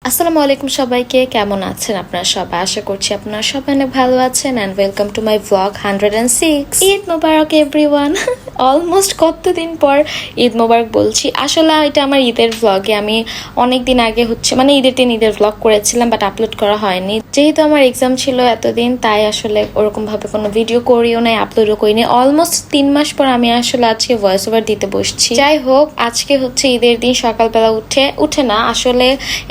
আসসালামু আলাইকুম সবাইকে, কেমন আছেন আপনারা সবাই? আশা করছি আপনারা সবাই অনেক ভালো আছেন and welcome to my blog 106। Eid মোবারক এভরিওয়ান। অলমোস্ট কতদিন পর ঈদ মোবারক বলছি। আসলে এটা আমার ঈদের ব্লগে আমি অনেক দিন আগে মানে ঈদের দিন ঈদের ব্লগ করেছিলাম, বাট আপলোড করা হয়নি। যেহেতু আমার এক্সাম ছিল এতদিন, তাই আসলে ওরকম ভাবে কোনো ভিডিও করিও নাই, আপলোডও করিনি। অলমোস্ট 3 মাস পর আমি আসলে আজকে ভয়েস ওভার দিতে বসছি। যাই হোক, আজকে হচ্ছে ঈদের দিন সকালবেলা উঠে না, আসলে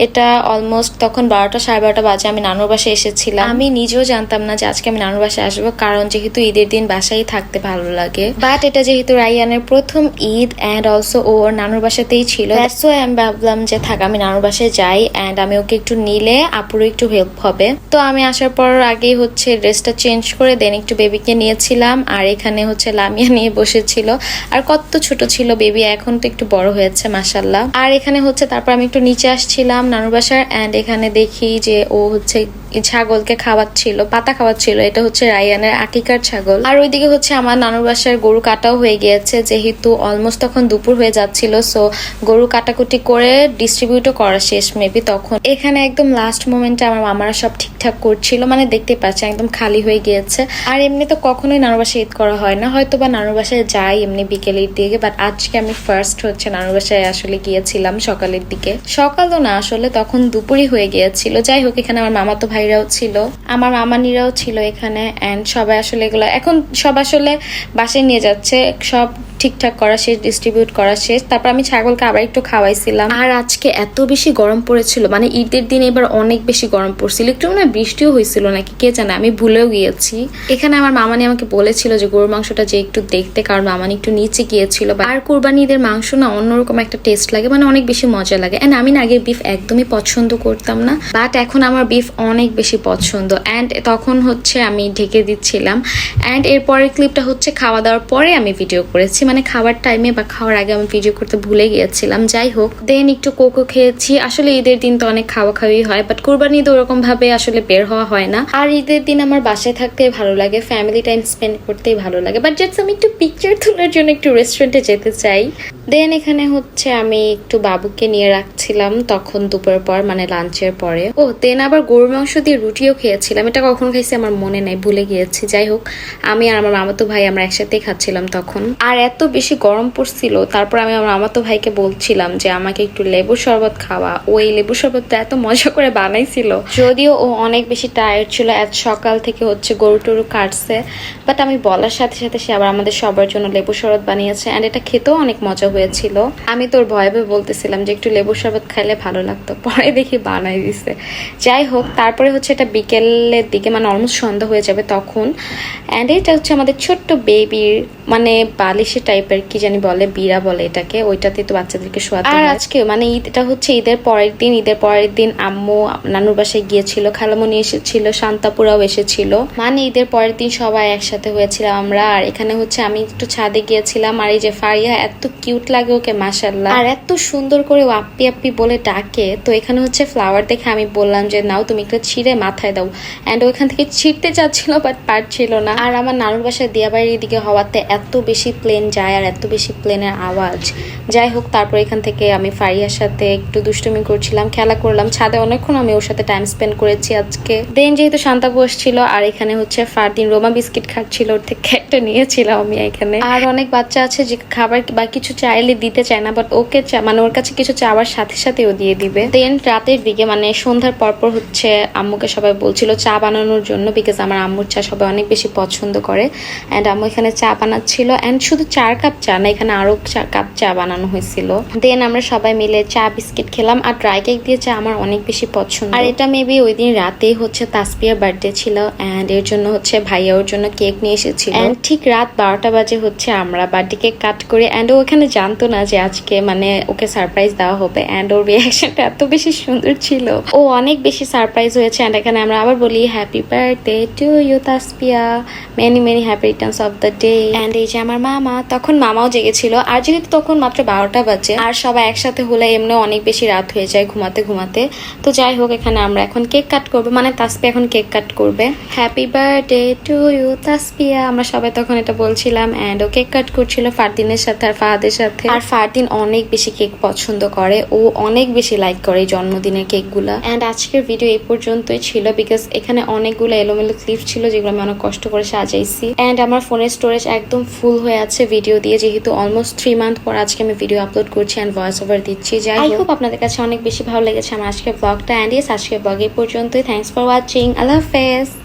এটা অলমোস্ট তখন 12টা 12:30 বাজে আমি নানুর বাসায় এসেছিলাম। আমি নিজেও জানতাম না যে আজকে আমি নানুর বাসায় আসবো, কারণ যেহেতু ঈদের দিন বাসায় থাকতে ভালো লাগে। বাট এটা যেহেতু রাইয়ানের প্রথম ঈদ এন্ড অলসো ওর নানুর বাসাতেই ছিল, দ্যাটস ওয়াই আমি ভাবলাম যে থাক আমি নানুর বাসায় যাই এন্ড আমি ওকে একটু নিলে আপুরও একটু হেল্প হবে। তো আমি আসার পর আগেই হচ্ছে ড্রেসটা চেঞ্জ করে দেন একটু বেবিকে নিয়েছিলাম, আর এখানে হচ্ছে লামিয়া নিয়ে বসেছিল। আর কত ছোট ছিল বেবি, এখন তো একটু বড় হয়েছে মাশাল্লাহ। আর এখানে হচ্ছে তারপর আমি একটু নিচে আসছিলাম নানুর বাসায় এন্ড এখানে দেখি যে ও হচ্ছে ছাগলকে খাওয়াচ্ছিল, পাতা খাওয়াচ্ছিল। এটা হচ্ছে রায়ানের আকিকার ছাগল। আর ওইদিকে হচ্ছে আমার নানুর বাসার গরু কাটাও হয়ে গিয়েছে, যেহেতু অলমোস্ট তখন দুপুর হয়ে যাচ্ছিল। সো গরু কাটাকুটি করে ডিস্ট্রিবিউটও করা শেষ মেবি তখন। এখানে একদম লাস্ট মোমেন্টে আমার মামারা সব ঠিকঠাক করছিল, মানে দেখতে পাচ্ছি একদম খালি হয়ে গিয়েছে। আর এমনি তো কখনোই নানুর বাসায় ঈদ করা হয় না, হয়তো বা নানুর বাসায় যাই এমনি বিকেলের দিকে, বাট আজকে আমি ফার্স্ট হচ্ছে নানুর বাসায় আসলে গিয়েছিলাম সকালের দিকে। সকালও না, আসলে তখন দুপুরই হয়ে গিয়েছিল। যাই হোক, এখানে আমার মামাতো ভাইরাও ছিল, আমার মামানিরাও ছিল এখানে এন্ড সবাই আসলে এগুলো এখন সব আসলে বাসায় নিয়ে যাচ্ছে, সব ঠিকঠাক করা শেষ, ডিস্ট্রিবিউট করা শেষ। তারপর আমি ছাগলকে আবার একটু খাওয়াইছিলাম। আর আজকে এত বেশি গরম পড়েছিল, মানে ঈদের দিন এবার অনেক বেশি গরম পড়ছিল, একটু না বৃষ্টিও হয়েছিল নাকি কে জানে, আমি ভুলেও গিয়েছি। এখানে আমার মামানি আমাকে বলেছিল যে গরুর মাংসটা যে একটু দেখতে, কারণ মামানি একটু নিচে গিয়েছিল। আর কুরবানি ঈদের মাংস না অন্যরকম একটা টেস্ট লাগে, মানে অনেক বেশি মজা লাগে। এন্ড আমি না আগে বিফ একদমই পছন্দ করতাম না, বাট এখন আমার বিফ অনেক বেশি পছন্দ। এন্ড তখন হচ্ছে আমি ঢেকে দিচ্ছিলাম এন্ড এরপরের ক্লিপটা হচ্ছে খাওয়া দাওয়ার পরে আমি ভিডিও করেছি, মানে খাওয়ার টাইমে বা খাওয়ার আগে আমি ভিডিও করতে ভুলে গিয়েছিলাম। যাই হোক, দেন একটু কোকো খেয়েছি। আসলে ঈদের দিন তো অনেক খাওয়া খাওয়াই হয়, বাট কুরবানি ঈদ ওরকম ভাবে আসলে বের হওয়া হয় না। আর ঈদের দিন আমার বাসায় থাকতে ভালো লাগে, ফ্যামিলি টাইম স্পেন্ড করতেই ভালো লাগে। বাট জাস্ট আমি একটু পিকচার তোলার জন্য একটু রেস্টুরেন্টে যেতে চাই। দেন এখানে হচ্ছে আমি একটু বাবুকে নিয়ে রাখছিলাম তখন দুপুরের পর, মানে লাঞ্চের পরে। ও দেন আবার গরুর মাংস দিয়ে রুটিও খেয়েছিলাম, এটা কখন খাইছি আমার মনে নাই, ভুলে গিয়েছি। যাই হোক, আমি আর আমার মামাতো ভাই আমরা একসাথেই খাচ্ছিলাম তখন। আর এত বেশি গরম পড়ছিল, তারপর আমি আমার মামাতো ভাইকে বলছিলাম যে আমাকে একটু লেবু শরবত খাওয়া। ওই লেবু শরবতটা এত মজা করে বানাইছিল, যদিও ও অনেক বেশি টায়ার্ড ছিল, এত সকাল থেকে হচ্ছে গরু টরু কাটছে। বাট আমি বলার সাথে সাথে সে আবার আমাদের সবার জন্য লেবু শরবত বানিয়েছে এন্ড এটা খেতেও অনেক মজা হয়েছিল। আমি তোর ভয়ে ভয়ে বলতেছিলাম যে একটু লেবু শরবত খাইলে ভালো লাগতো, পরে দেখি বানাই দিছে। যাই হোক, তারপরে হচ্ছে এটা বিকেলের দিকে, মানে অলমোস্ট সন্ধ্যা হয়ে যাবে তখন। এন্ড এটা হচ্ছে আমাদের ছোট্ট বেবির, মানে বালিশে টাইপের কি জানি বলে, বিড়া বলে এটাকে, ওইটাতে তো বাচ্চাদেরকে শোয়াতে হয়। আর আজকে মানে এটা হচ্ছে ঈদের পরের দিন আম্মু নানুর বাসায় গিয়েছিল, খালামণি এসেছিল, শান্তাপুরাও এসেছিল, মানে ঈদের পরের দিন সবাই একসাথে হয়েছিলাম আমরা। আর এখানে হচ্ছে আমি একটু ছাদে গিয়েছিলাম, আর এই যে ফারিয়া এত কিউট লাগে ওকে মাশাআল্লাহ, আর এত সুন্দর করে ও আপ্পি আপ্পি বলে ডাকে। তো এখানে হচ্ছে ফ্লাওয়ার দেখে আমি বললাম যে নাও তুমি একটু ছিঁড়ে মাথায় দাও, এন্ড ওইখান থেকে ছিঁড়তে চাচ্ছিল বাট পারছিল না। আর আমার নানুর বাসায় দিয়াবাড়ির দিকে হওয়াতে এত বেশি প্লেন যায় আর এত বেশি প্লেনের আওয়াজ। যাই হোক, তারপর এখান থেকে আমি ফারিয়ার সাথে একটু দুষ্টুমি করছিলাম, খেলা করলাম ছাদে, অনেকক্ষণ আমি ওর সাথে টাইম স্পেন্ড করেছি আজকে। দেন যেহেতু শান্তা বসছিল, আর এখানে হচ্ছে ফারদিন রোমা বিস্কিট খাচ্ছিল, ওর থেকে একটা নিয়েছিলাম আমি এখানে। আর অনেক বাচ্চা আছে যে খাবার বা কিছু চাইলে দিতে চায় না, বাট ওকে মানে ওর কাছে কিছু চাওয়ার সাথে সাথে ও দিয়ে দিবে। দেন রাতের দিকে, মানে সন্ধ্যার পরপর হচ্ছে আম্মুকে সবাই বলছিল চা বানানোর জন্য, বিকজ আমার আম্মুর চা সবাই অনেক বেশি পছন্দ করে। এন্ড আম্মু এখানে চা বানাচ্ছিল, এন্ড শুধু 4 কাপ চা না, এখানে আরো 4 কাপ চা বানানো হয়েছিল। দেন আমরা সবাই মিলে চা বিস্কিট খেলাম। আর ড্রাই কেক দিয়ে চা আমার অনেক বেশি পছন্দ। আর এটা মেবি ওই দিন রাতেই হচ্ছে তাসপিয়ার বার্থডে ছিল, এন্ড এর জন্য হচ্ছে ভাইয়া ওর জন্য কেক নিয়ে এসেছিল। এন্ড ঠিক রাত 12টা বাজে হচ্ছে আমরা বার্থডে কেক কাট করি, এন্ড ও এখানে জানতো না যে আজকে মানে ওকে সারপ্রাইজ দেওয়া হবে। এন্ড ওর রিয়াকশনটা এত বেশি সুন্দর ছিল, ও অনেক বেশি সারপ্রাইজ হয়েছে। এন্ড এখানে আমরা আবার বলি happy birthday to you Taspia, many many happy returns of the day. And এই যে আমার মামা, তখন মামাও জেগেছিল। আর যেহেতু তখন মাত্র 12টা বাজে, আর সবাই একসাথে হলে এমনি অনেক বেশি রাত হয়ে যায় ঘুমাতে ঘুমাতে। তো যাই হোক, এখানে আমরা এখন কেক কাট করবো, মানে তাসপিয়া এখন কেক কাট করবে। Happy birthday to you Taspia, আমরা সবাই তখন এটা বলছিলাম। এন্ড ও কেক কাট করছিল ফারদিনের সাথে আর ফাহাদের সাথে। আর ফারদিন অনেক বেশি কেক পছন্দ করে, ও অনেক বেশি লাইক করে এই জন্মদিনের কেক গুলা। এন্ড আজকের ভিডিও এই পর্যন্তই ছিল, বিকজ এখানে অনেকগুলো এলোমেলো ক্লিপ ছিল যেগুলো আমি অনেক কষ্ট করে সাজাইছি। এন্ড আমার ফোনের স্টোরেজ একদম ফুল হয়ে আছে ভিডিও দিয়ে, যেহেতু অলমোস্ট 3 মান্থ পর আজকে আমি ভিডিও আপলোড করছি এন্ড ভয়েস ওভার দিচ্ছি। যাই হোক, আপনাদের কাছে অনেক বেশি ভালো লেগেছে আমার আজকের ব্লগটা। এন্ড ইয়েস, আজকের ব্লগ এই পর্যন্তই। Thanks for watching. আল্লাহ হাফেজ।